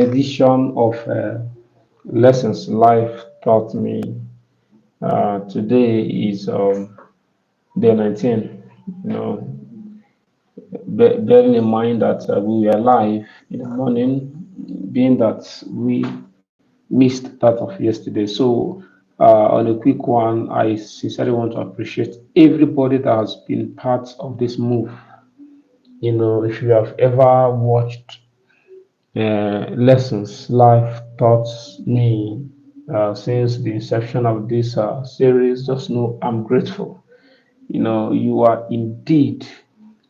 edition of Lessons Life Taught Me. Today is day 19. You know, bearing in mind that we were live in the morning, being that we missed that of yesterday. So, on a quick one, I sincerely want to appreciate everybody that has been part of this move. If you have ever watched lessons life taught me since the inception of this series, just know I'm grateful. You are indeed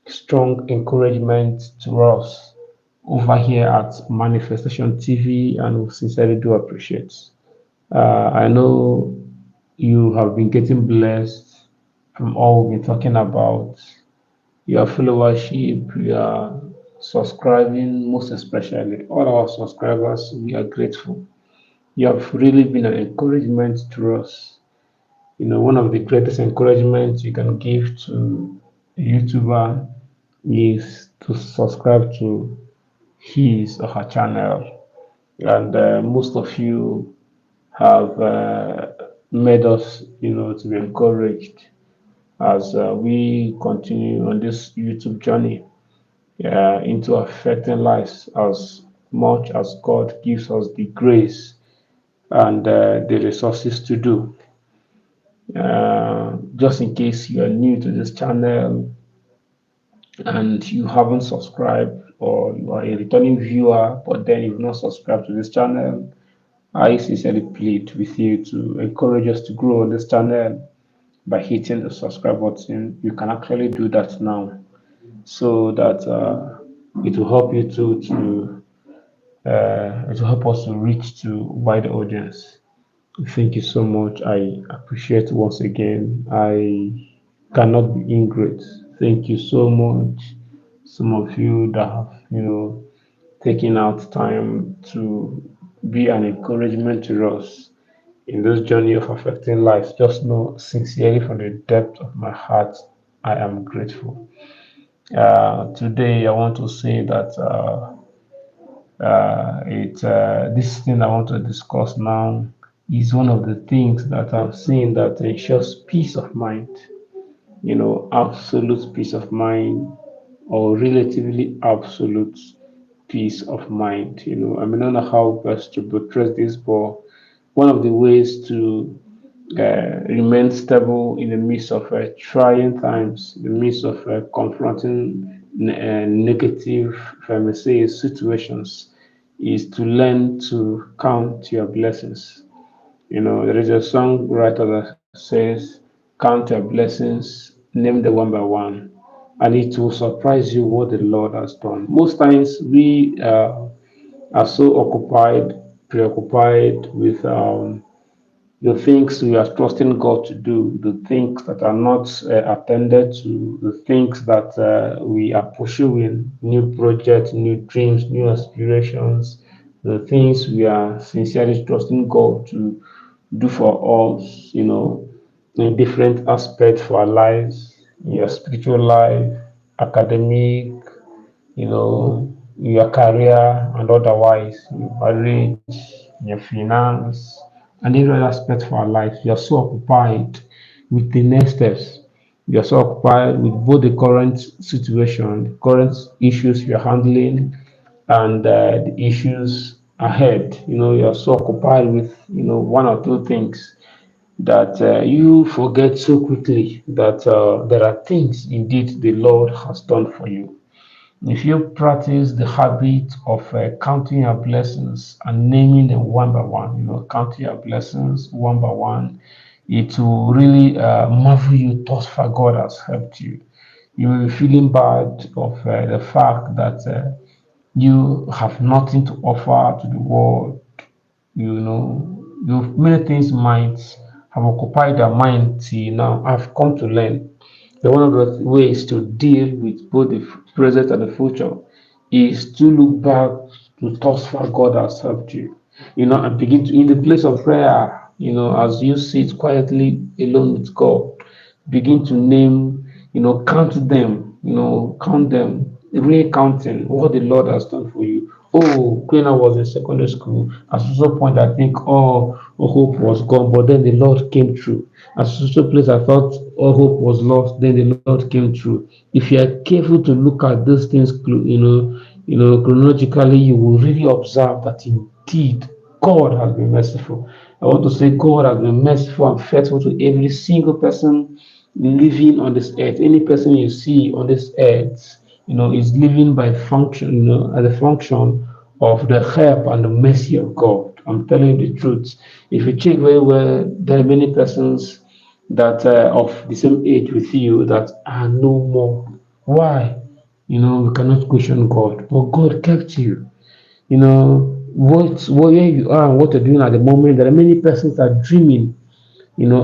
strong encouragement to us over here at Manifestation TV, and we sincerely do appreciate. I know you have been getting blessed from all we've been talking about, your followership, your subscribing, most especially all our subscribers. We are grateful. You have really been an encouragement to us. One of the greatest encouragements you can give to a YouTuber is to subscribe to his or her channel. And most of you have made us, to be encouraged as we continue on this YouTube journey into affecting lives as much as God gives us the grace and the resources to do. Just in case you are new to this channel and you haven't subscribed, or you are a returning viewer but then you've not subscribed to this channel, I sincerely plead with you to encourage us to grow on this channel by hitting the subscribe button. You can actually do that now so that it will help you to help us to reach to wide audience. Thank you so much. I appreciate once again. I cannot be ingrate. Thank you so much. Some of you that have, taken out time to be an encouragement to us in this journey of affecting lives. Just know sincerely from the depth of my heart, I am grateful. Today, I want to say that this thing I want to discuss now is one of the things that I've seen that ensures peace of mind, absolute peace of mind, or relatively absolute peace of mind. I may not know how best to portray this, but one of the ways to remain stable in the midst of trying times, in the midst of confronting negative, if I may say, situations, is to learn to count your blessings. There is a songwriter that says, "Count your blessings, name them one by one, and it will surprise you what the Lord has done." Most times we are so preoccupied with the things we are trusting God to do, the things that are not attended to, the things that we are pursuing, new projects, new dreams, new aspirations, the things we are sincerely trusting God to do for us, in different aspects for our lives, in your spiritual life, academic, your career and otherwise, your marriage, your finance, and every other aspect for our life. You're so occupied with the next steps. You're so occupied with both the current situation, the current issues you're handling, and the issues ahead. You're so occupied with, one or two things that you forget so quickly that there are things indeed the Lord has done for you. If you practice the habit of counting your blessings and naming them one by one, counting your blessings one by one, it will really marvel you thus far God has helped you. You will be feeling bad of the fact that you have nothing to offer to the world. Many things might have occupied your mind till now. I've come to learn that one of the ways to deal with both the present and the future is to look back to thus far God has helped you. And begin to, in the place of prayer, as you sit quietly alone with God, begin to name, count them, count them, recounting what the Lord has done for you, Oh, when I was in secondary school, at some point I think all hope was gone, but then the Lord came through. At some place I thought all hope was lost, then the Lord came through. If you are careful to look at those things, chronologically, you will really observe that indeed God has been merciful. I want to say God has been merciful and faithful to every single person living on this earth. Any person you see on this earth, is living by function, as a function of the help and the mercy of God. I'm telling you the truth. If you check very well, there are many persons that of the same age with you that are no more. Why? We cannot question God, but God kept you. Where you are and what you're doing at the moment. There are many persons that are dreaming,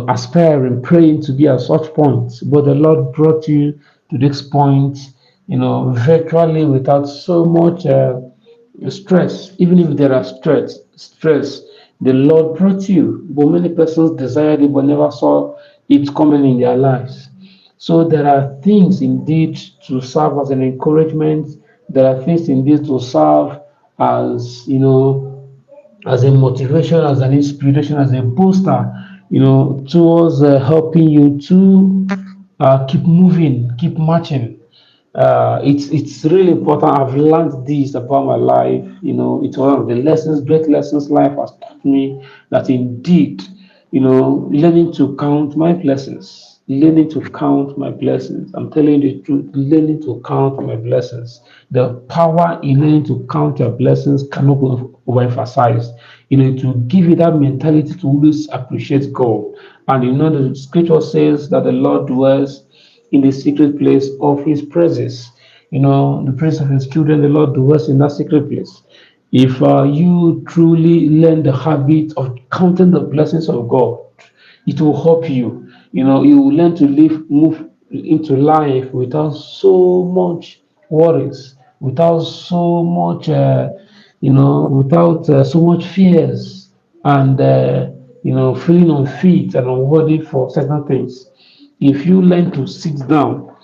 aspiring, praying to be at such points. But the Lord brought you to this point, virtually without so much stress. Even if there are stress, the Lord brought you. But many persons desired it but never saw it coming in their lives. So there are things indeed to serve as an encouragement. There are things indeed to serve as as a motivation, as an inspiration, as a booster, towards helping you to keep moving, keep marching. It's really important. I've learned this about my life. It's one of the lessons, great lessons life has taught me that indeed, learning to count my blessings, learning to count my blessings. I'm telling you the truth, learning to count my blessings. The power in learning to count your blessings cannot be overemphasized. To give you that mentality to always appreciate God. And the scripture says that the Lord dwells in the secret place of his presence. The presence of his children, the Lord dwells in that secret place. If you truly learn the habit of counting the blessings of God, it will help you. You will learn to move into life without so much worries, without so much, without so much fears, and feeling unfit and unworthy for certain things. If you learn to sit down,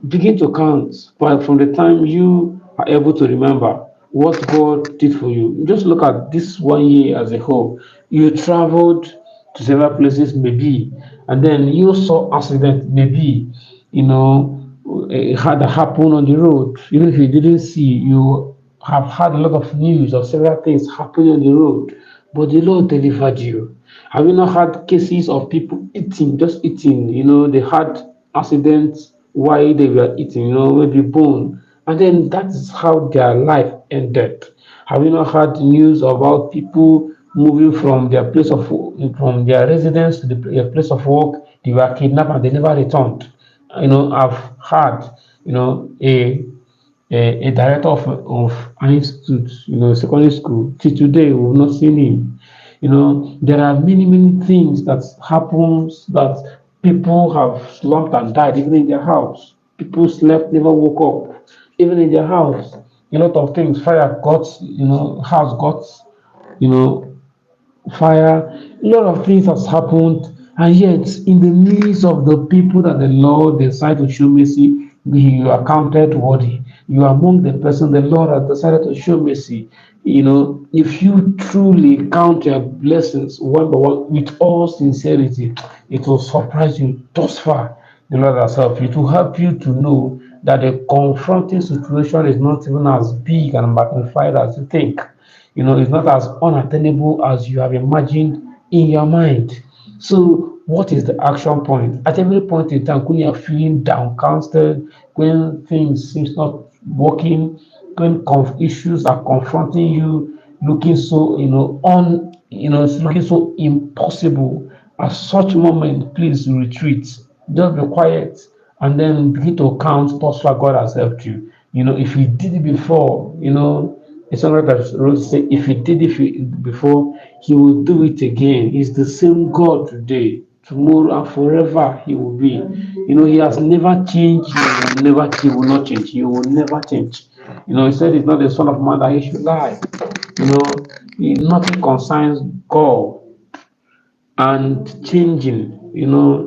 begin to count from the time you are able to remember what God did for you. Just look at this 1 year as a whole. You traveled to several places, maybe, and then you saw accident, maybe, it had happened on the road. Even if you didn't see, you have had a lot of news of several things happening on the road, but the Lord delivered you. Have you not had cases of people eating, just eating? They had accidents while they were eating, maybe bone, and then that is how their life ended. Have you not had news about people moving from their from their residence to their place of work? They were kidnapped and they never returned. I've had, a director of an institute, secondary school. Till today, we've not seen him. There are many things that happens that people have slumped and died even in their house. People slept, never woke up, even in their house. A lot of things. Fire got, house got, you know, fire. A lot of things has happened, and yet in the midst of the people that the Lord decided to show mercy, you are counted worthy. You are among the person the Lord has decided to show mercy. If you truly count your blessings one by one with all sincerity, it will surprise you thus far. The Lord has helped you to help you to know that the confronting situation is not even as big and magnified as you think. It's not as unattainable as you have imagined in your mind. So, what is the action point? At every point in time, when you are feeling downcasted, when things seems not working, when issues are confronting you, looking so, it's looking so impossible. At such moment, please retreat. Just be quiet and then begin to count thus far God has helped you. If you did it before, it's not that Rose say if he did it before, he will do it again. He's the same God today, tomorrow, and forever. He will be. He has never changed. He will not change. He will never change. He said he's not the son of man that he should lie. Nothing concerns God and changing.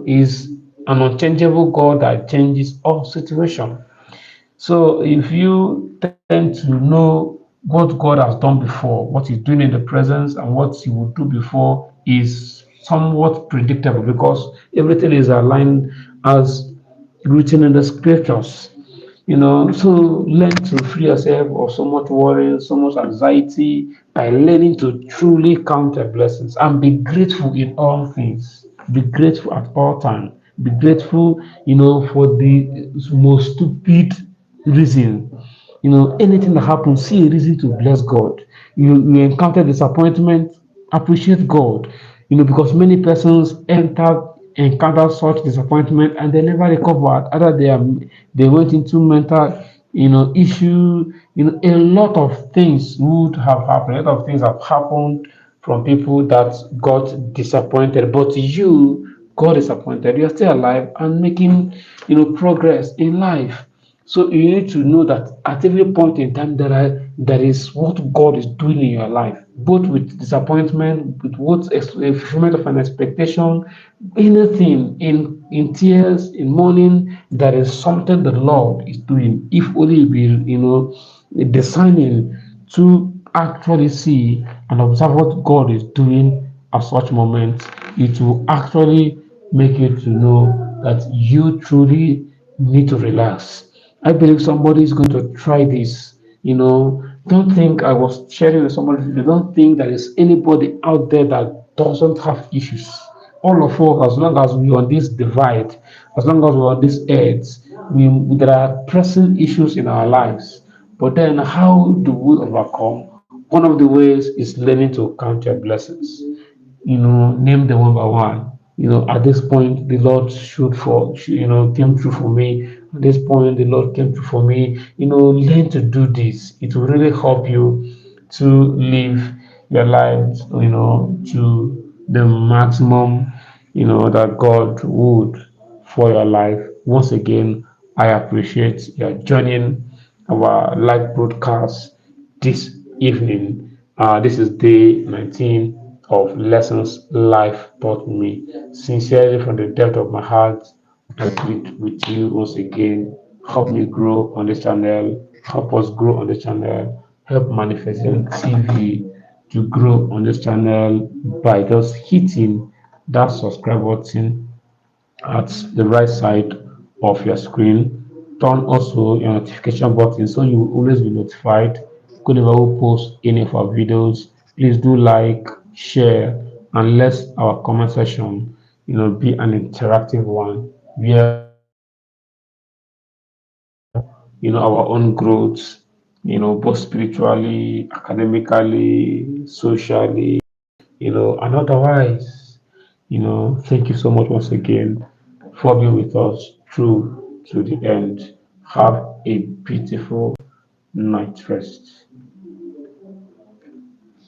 Is an unchangeable God that changes all situation. So if you tend to know what God has done before, what He's doing in the presence, and what He will do before is somewhat predictable because everything is aligned as written in the scriptures. So learn to free yourself of so much worry, so much anxiety by learning to truly count your blessings and be grateful in all things. Be grateful at all times. Be grateful, for the most stupid reason. Anything that happens, see a reason to bless God. You encounter disappointment, appreciate God. Because many persons encounter such disappointment and they never recovered. Either they went into mental, issue. A lot of things would have happened. A lot of things have happened from people that got disappointed. But you got disappointed. You're still alive and making, progress in life. So you need to know that at every point in time there is what God is doing in your life, both with disappointment, with what fulfillment of an expectation, anything in tears, in mourning, there is something the Lord is doing. If only you be discerning to actually see and observe what God is doing at such moments, it will actually make you to know that you truly need to relax. I believe somebody is going to try this. Don't think I was sharing with somebody. You don't think there is anybody out there that doesn't have issues. All of us, as long as we're on this divide, as long as we're on this earth, there are pressing issues in our lives. But then, how do we overcome? One of the ways is learning to count your blessings. Name them one by one. At this point, the Lord came through for me. At this point, the Lord came through for me. Learn to do this. It will really help you to live your life, to the maximum, that God would for your life. Once again, I appreciate your joining our live broadcast this evening. This is day 19 of Lessons Life Taught Me. Sincerely, from the depth of my heart, I plead with you once again. Help me grow on this channel. Help us grow on this channel. Help Manifesting TV to grow on this channel by just hitting that subscribe button at the right side of your screen. Turn also your notification button so you will always be notified whenever we post any of our videos. Please do like, share, and let our comment section, be an interactive one where our own growth, both spiritually, academically, socially, and otherwise. Thank you so much once again for being with us through to the end. Have a beautiful night rest.